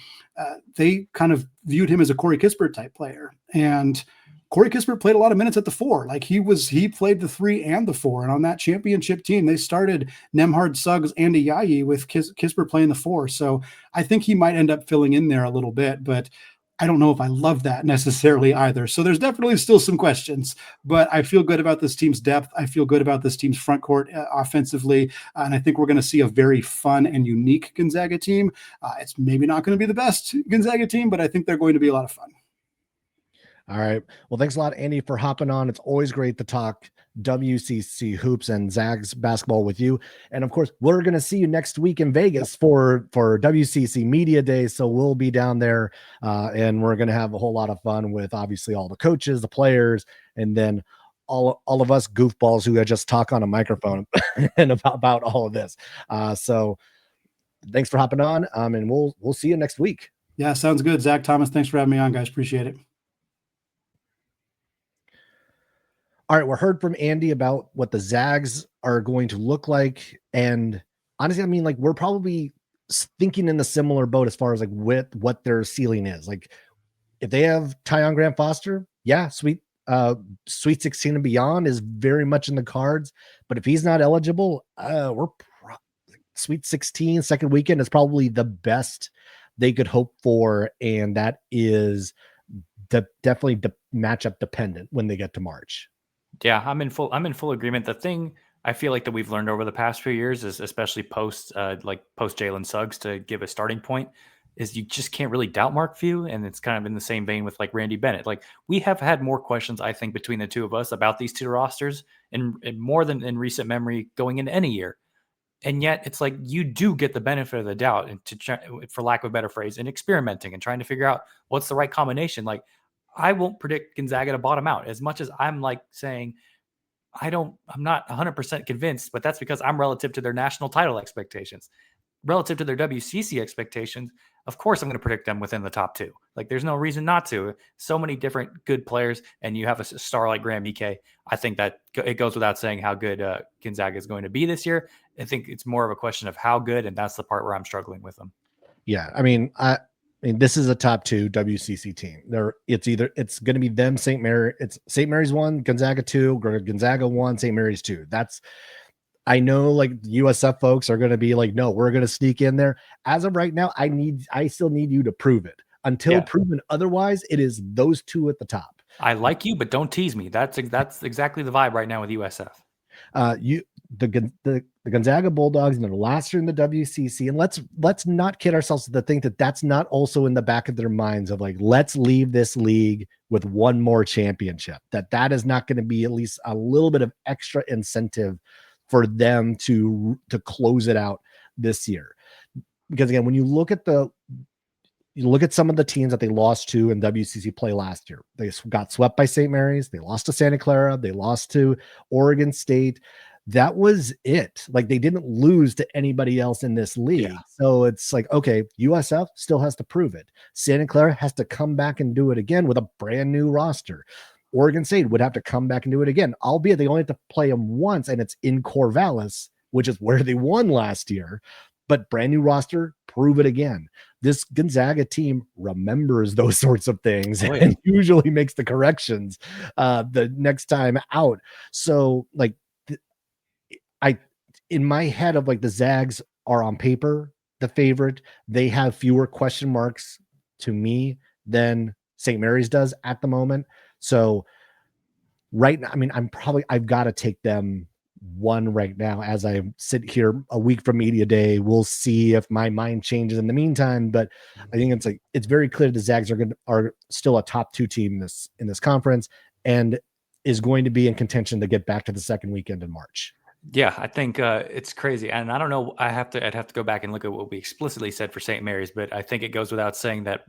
Speaker 3: they kind of viewed him as a Corey Kispert type player. And Corey Kispert played a lot of minutes at the 4. Like he played the 3 and the 4. And on that championship team, they started Nembhard, Suggs, and Ajayi with Kispert playing the 4. So I think he might end up filling in there a little bit, but I don't know if I love that necessarily either. So there's definitely still some questions, but I feel good about this team's depth. I feel good about this team's front court offensively. And I think we're going to see a very fun and unique Gonzaga team. It's maybe not going to be the best Gonzaga team, but I think they're going to be a lot of fun.
Speaker 1: All right. Well, thanks a lot, Andy, for hopping on. It's always great to talk WCC hoops and Zags basketball with you. And of course, we're going to see you next week in Vegas for WCC Media Day. So we'll be down there and we're going to have a whole lot of fun with obviously all the coaches, the players, and then all of us goofballs who just talk on a microphone and about all of this. So thanks for hopping on. And we'll see you next week.
Speaker 3: Yeah, sounds good. Zach Thomas, thanks for having me on, guys. Appreciate it.
Speaker 1: All right, we heard from Andy about what the Zags are going to look like. And honestly, I mean, like, we're probably thinking in the similar boat as far as like what their ceiling is. Like, if they have Tyon Grant Foster, yeah, Sweet 16 and beyond is very much in the cards. But if he's not eligible, Sweet 16 second weekend is probably the best they could hope for. And that is definitely matchup dependent when they get to March.
Speaker 2: Yeah, I'm in full agreement. The thing I feel like that we've learned over the past few years is, especially post Jalen Suggs, to give a starting point, is you just can't really doubt Mark Few. And it's kind of in the same vein with like Randy Bennett. Like, we have had more questions, I think, between the two of us about these two rosters and more than in recent memory going into any year. And yet it's like you do get the benefit of the doubt, and for lack of a better phrase, in experimenting and trying to figure out what's the right combination. Like, I won't predict Gonzaga to bottom out as much as I'm like saying I'm not 100% convinced, but that's because I'm relative to their national title expectations. Relative to their WCC expectations, of course, I'm going to predict them within the top 2. Like, there's no reason not to. So many different good players, and you have a star like Graham Ike. I think that it goes without saying how good Gonzaga is going to be this year. I think it's more of a question of how good, and that's the part where I'm struggling with them.
Speaker 1: Yeah, I mean, I mean, this is a top 2 WCC team. It's going to be them, St. Mary. It's St. Mary's 1, Gonzaga 2, Gonzaga 1, St. Mary's 2. I know like USF folks are going to be like, no, we're going to sneak in there. As of right now, I still need you to prove it. Until proven otherwise, it is those 2 at the top.
Speaker 2: I like you, but don't tease me. That's exactly the vibe right now with USF.
Speaker 1: The Gonzaga Bulldogs, and they're last year in the WCC, and let's not kid ourselves to think that that's not also in the back of their minds of like, let's leave this league with one more championship. That is not going to be at least a little bit of extra incentive for them to close it out this year. Because again, when you look at some of the teams that they lost to in WCC play last year, they got swept by St. Mary's, they lost to Santa Clara, they lost to Oregon State. That was it. Like, they didn't lose to anybody else in this league. Yeah. So it's like, okay, USF still has to prove it. Santa Clara has to come back and do it again with a brand new roster. Oregon State would have to come back and do it again, albeit they only have to play them once, and it's in Corvallis, which is where they won last year. But brand new roster, prove it again. This Gonzaga team remembers those sorts of things and usually makes the corrections the next time out. So like, in my head of like, the Zags are on paper the favorite. They have fewer question marks to me than St. Mary's does at the moment. So right now, I mean, I've got to take them 1 right now as I sit here a week from media day. We'll see if my mind changes in the meantime, but I think it's very clear the Zags are still a top 2 team in this conference, and is going to be in contention to get back to the second weekend in March.
Speaker 2: Yeah, I think it's crazy. And I don't know, I'd have to go back and look at what we explicitly said for St. Mary's, but I think it goes without saying that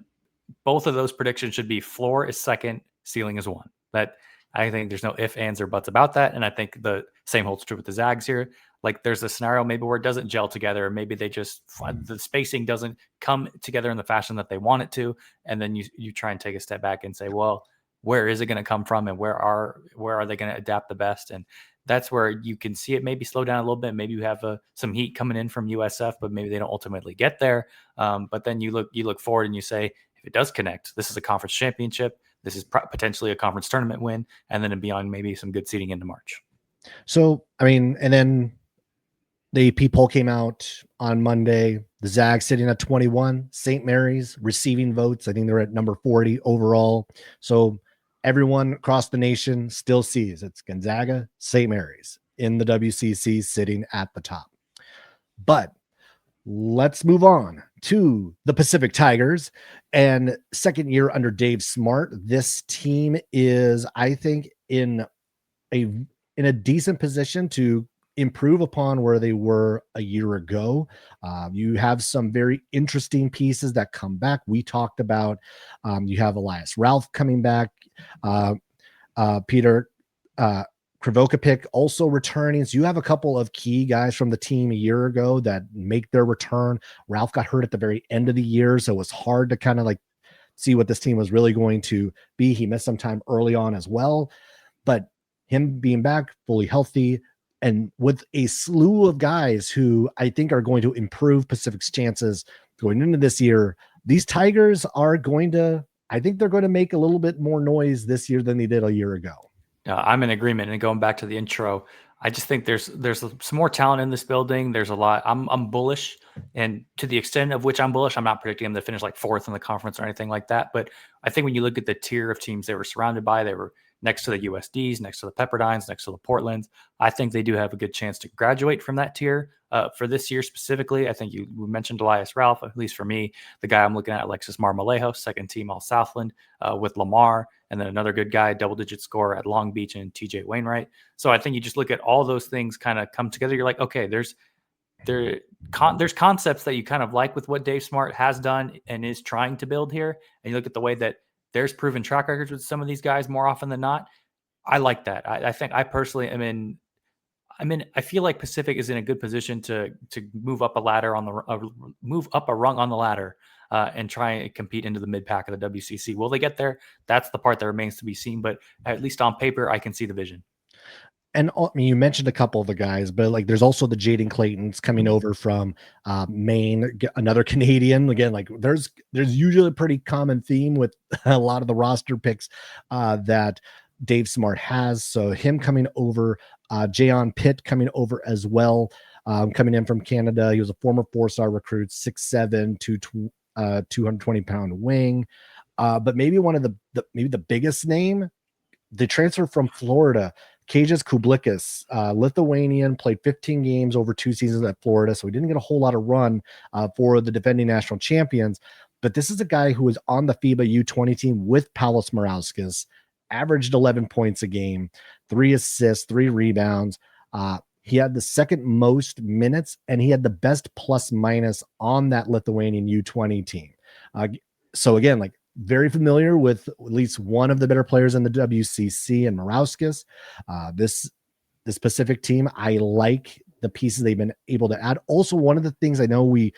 Speaker 2: both of those predictions should be floor is 2nd, ceiling is 1. That I think there's no ifs, ands, or buts about that. And I think the same holds true with the Zags here. Like, there's a scenario maybe where it doesn't gel together, or maybe they just the spacing doesn't come together in the fashion that they want it to. And then you try and take a step back and say, well, where is it going to come from, and where are they going to adapt the best? And that's where you can see it maybe slow down a little bit. Maybe you have some heat coming in from USF, but maybe they don't ultimately get there. But then you look forward and you say, if it does connect, this is a conference championship. This is potentially a conference tournament win, and then beyond, maybe some good seeding into March.
Speaker 1: So, I mean, and then the AP poll came out on Monday. The Zags sitting at 21, St. Mary's receiving votes, I think they're at number 40 overall. So everyone across the nation still sees it's Gonzaga, St. Mary's in the WCC sitting at the top. But let's move on to the Pacific Tigers, and second year under Dave Smart. This team is, I think, in a decent position to improve upon where they were a year ago. You have some very interesting pieces that come back. We talked about, you have Elias Ralph coming back, Peter Krivokapik also returning. So you have a couple of key guys from the team a year ago that make their return. Ralph got hurt at the very end of the year, so it was hard to kind of like see what this team was really going to be. He missed some time early on as well, but him being back fully healthy, and with a slew of guys who I think are going to improve Pacific's chances going into this year, these Tigers are going to, I think they're going to make a little bit more noise this year than they did a year ago.
Speaker 2: I'm in agreement. And going back to the intro, I just think there's some more talent in this building. There's a lot. I'm bullish, and to the extent of which I'm bullish, I'm not predicting them to finish like 4th in the conference or anything like that. But I think when you look at the tier of teams they were surrounded by, they were next to the USDs, next to the Pepperdines, next to the Portlands. I think they do have a good chance to graduate from that tier for this year specifically. I think we mentioned Elias Ralph, at least for me. The guy I'm looking at, Alexis Marmolejo, 2nd team All Southland with Lamar, and then another good guy, double-digit scorer at Long Beach, and TJ Wainwright. So I think you just look at all those things kind of come together. You're like, okay, there's concepts that you kind of like with what Dave Smart has done and is trying to build here. And you look at the way that there's proven track records with some of these guys more often than not. I like that. I think I personally am in. I feel like Pacific is in a good position to move up a ladder move up a rung on the ladder and try and compete into the mid pack of the WCC. Will they get there? That's the part that remains to be seen. But at least on paper, I can see the vision.
Speaker 1: And I mean, you mentioned a couple of the guys, but like there's also the Jaden Claytons coming over from Maine, another Canadian. Again, like there's usually a pretty common theme with a lot of the roster picks that Dave Smart has. So him coming over, Jayon Pitt coming over as well, coming in from Canada. He was a former 4-star recruit, 6'7", 220-pound wing. But maybe one of the biggest name, the transfer from Florida, Kajas Kublikas, Lithuanian, played 15 games over 2 seasons at Florida, so he didn't get a whole lot of run for the defending national champions. But this is a guy who was on the FIBA U20 team with Paulius Morauskas, averaged 11 points a game, 3 assists, 3 rebounds. He had the second most minutes, and he had the best plus minus on that Lithuanian U20 team. So again, like very familiar with at least one of the better players in the WCC and Morauskas. This Pacific team, I like the pieces they've been able to add. Also, one of the things I know we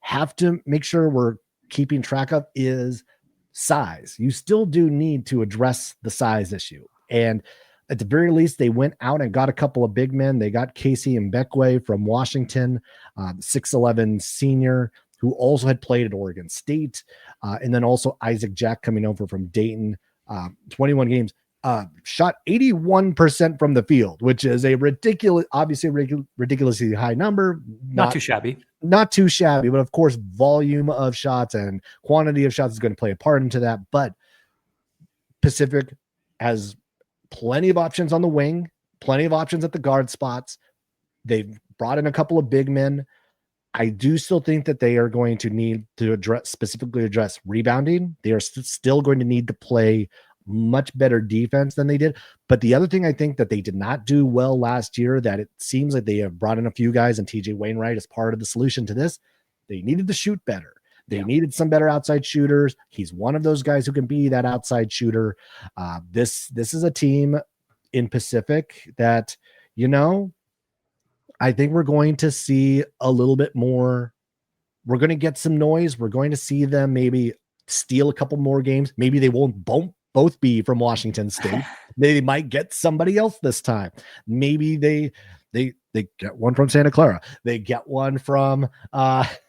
Speaker 1: have to make sure we're keeping track of is size. You still do need to address the size issue. And at the very least, they went out and got a couple of big men. They got Casey Mbekwe from Washington, 6'11" senior, who also had played at Oregon State. And then also Isaac Jack coming over from Dayton, 21 games, shot 81% from the field, which is a ridiculously high number.
Speaker 2: Not too shabby.
Speaker 1: Not too shabby, but of course, volume of shots and quantity of shots is going to play a part into that. But Pacific has plenty of options on the wing, plenty of options at the guard spots. They've brought in a couple of big men. I do still think that they are going to need to specifically address rebounding. They are still going to need to play much better defense than they did. But the other thing I think that they did not do well last year, that it seems like they have brought in a few guys, and TJ Wainwright is part of the solution to this. They needed to shoot better. They needed some better outside shooters. He's one of those guys who can be that outside shooter. This is a team in Pacific that, I think we're going to see a little bit more. We're going to get some noise. We're going to see them maybe steal a couple more games. Maybe they won't both be from Washington State. They might get somebody else this time. Maybe they get one from Santa Clara. They get one from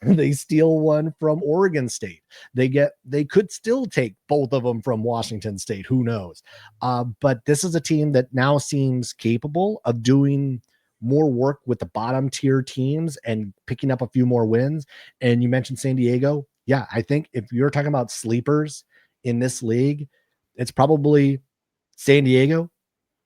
Speaker 1: they steal one from Oregon State. They could still take both of them from Washington State. Who knows? But this is a team that now seems capable of doing more work with the bottom tier teams and picking up a few more wins. And you mentioned San Diego. Yeah, I think if you're talking about sleepers in this league, it's probably San Diego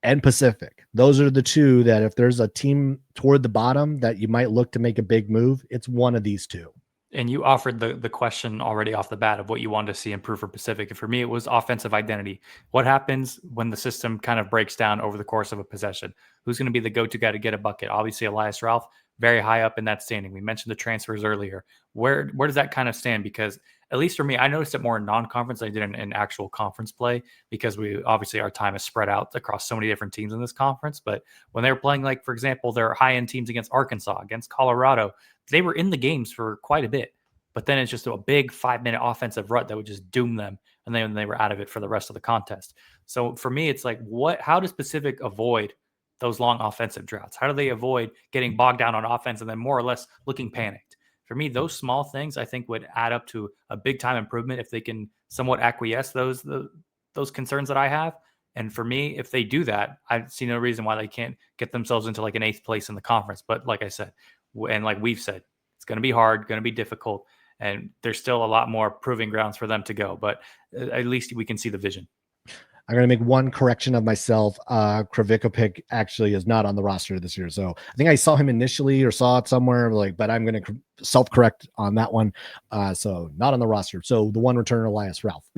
Speaker 1: and Pacific. Those are the two that if there's a team toward the bottom that you might look to make a big move, it's one of these two.
Speaker 2: And you offered the question already off the bat of what you wanted to see improve for Pacific. And for me, it was offensive identity. What happens when the system kind of breaks down over the course of a possession? Who's going to be the go-to guy to get a bucket? Obviously, Elias Ralph, very high up in that standing. We mentioned the transfers earlier. Where does that kind of stand? Because at least for me, I noticed it more in non-conference than I did in actual conference play, because we obviously our time is spread out across so many different teams in this conference. But when they were playing, like, for example, their high-end teams against Arkansas, against Colorado, they were in the games for quite a bit. But then it's just a big 5-minute offensive rut that would just doom them. And then they were out of it for the rest of the contest. So for me, it's like, how does Pacific avoid those long offensive droughts? How do they avoid getting bogged down on offense and then more or less looking panicked? For me, those small things I think would add up to a big time improvement if they can somewhat acquiesce those concerns that I have. And for me, if they do that, I see no reason why they can't get themselves into like an 8th place in the conference. But like I said, and like we've said, it's going to be hard, going to be difficult. And there's still a lot more proving grounds for them to go, but at least we can see the vision.
Speaker 1: I'm going to make one correction of myself. Kravikovic actually is not on the roster this year. So I think I saw him initially or saw it somewhere, but I'm going to self-correct on that one. So not on the roster. So the one returner, Elias Ralph.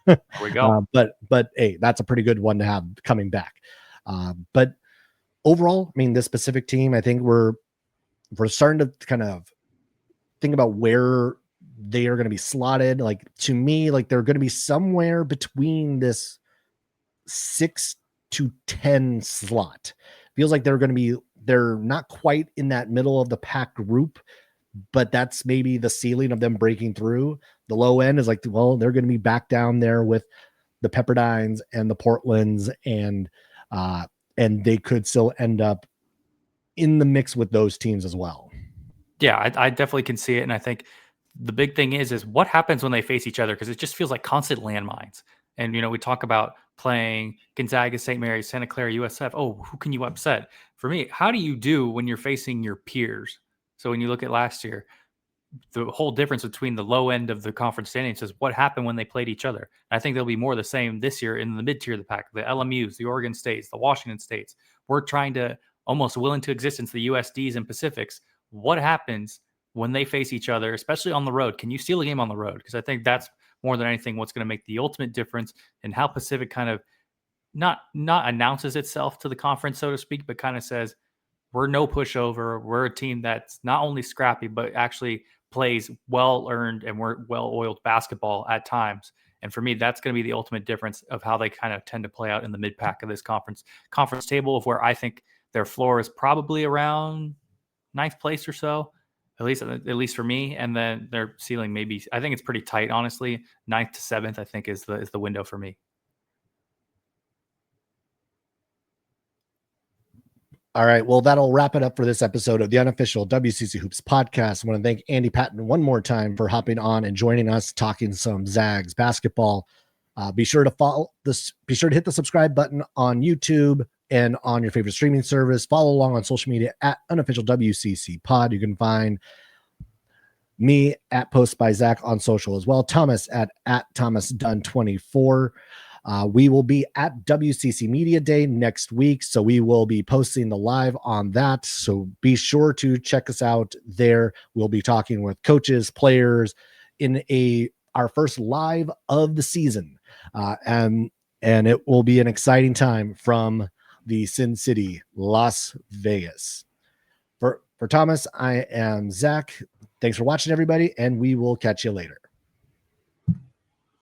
Speaker 2: There we go.
Speaker 1: But hey, that's a pretty good one to have coming back. But overall, I mean, this specific team, I think we're starting to kind of think about where they are going to be slotted. Like, to me, like they're going to be somewhere between this 6 to 10 slot. Feels like they're not quite in that middle of the pack group, but that's maybe the ceiling of them breaking through. The low end is like, well, they're going to be back down there with the Pepperdines and the Portlands and and they could still end up in the mix with those teams as well.
Speaker 2: Yeah, I definitely can see it. And I think the big thing is what happens when they face each other? Because it just feels like constant landmines. And, we talk about playing Gonzaga, St. Mary's, Santa Clara, USF. Oh, who can you upset? For me, how do you do when you're facing your peers? So when you look at last year, the whole difference between the low end of the conference standings is what happened when they played each other. And I think they'll be more the same this year in the mid tier of the pack, the LMUs, the Oregon States, the Washington States. We're trying to almost will into existence the USDs and Pacifics. What happens when they face each other, especially on the road? Can you steal a game on the road? Because I think that's more than anything what's going to make the ultimate difference in how Pacific kind of not announces itself to the conference, so to speak, but kind of says, we're no pushover. We're a team that's not only scrappy, but actually plays well-earned and we're well-oiled basketball at times. And for me, that's going to be the ultimate difference of how they kind of tend to play out in the mid-pack of this conference table, of where I think their floor is probably around ninth place or so, at least for me. And then their ceiling, maybe, I think it's pretty tight, honestly. Ninth to seventh, I think is the window for me.
Speaker 1: All right. Well, that'll wrap it up for this episode of the unofficial WCC Hoops podcast. I want to thank Andy Patton one more time for hopping on and joining us, talking some Zags basketball. Be sure to follow this. Be sure to hit the subscribe button on YouTube and on your favorite streaming service. Follow along on social media at unofficial WCC pod. You can find me at Post by Zach on social as well. Thomas at Thomas Dunn 24. We will be at WCC Media Day next week, so we will be posting the live on that. So be sure to check us out there. We'll be talking with coaches, players in our first live of the season, and it will be an exciting time from the Sin City, Las Vegas. For Thomas, I am Zach. Thanks for watching, everybody, and we will catch you later.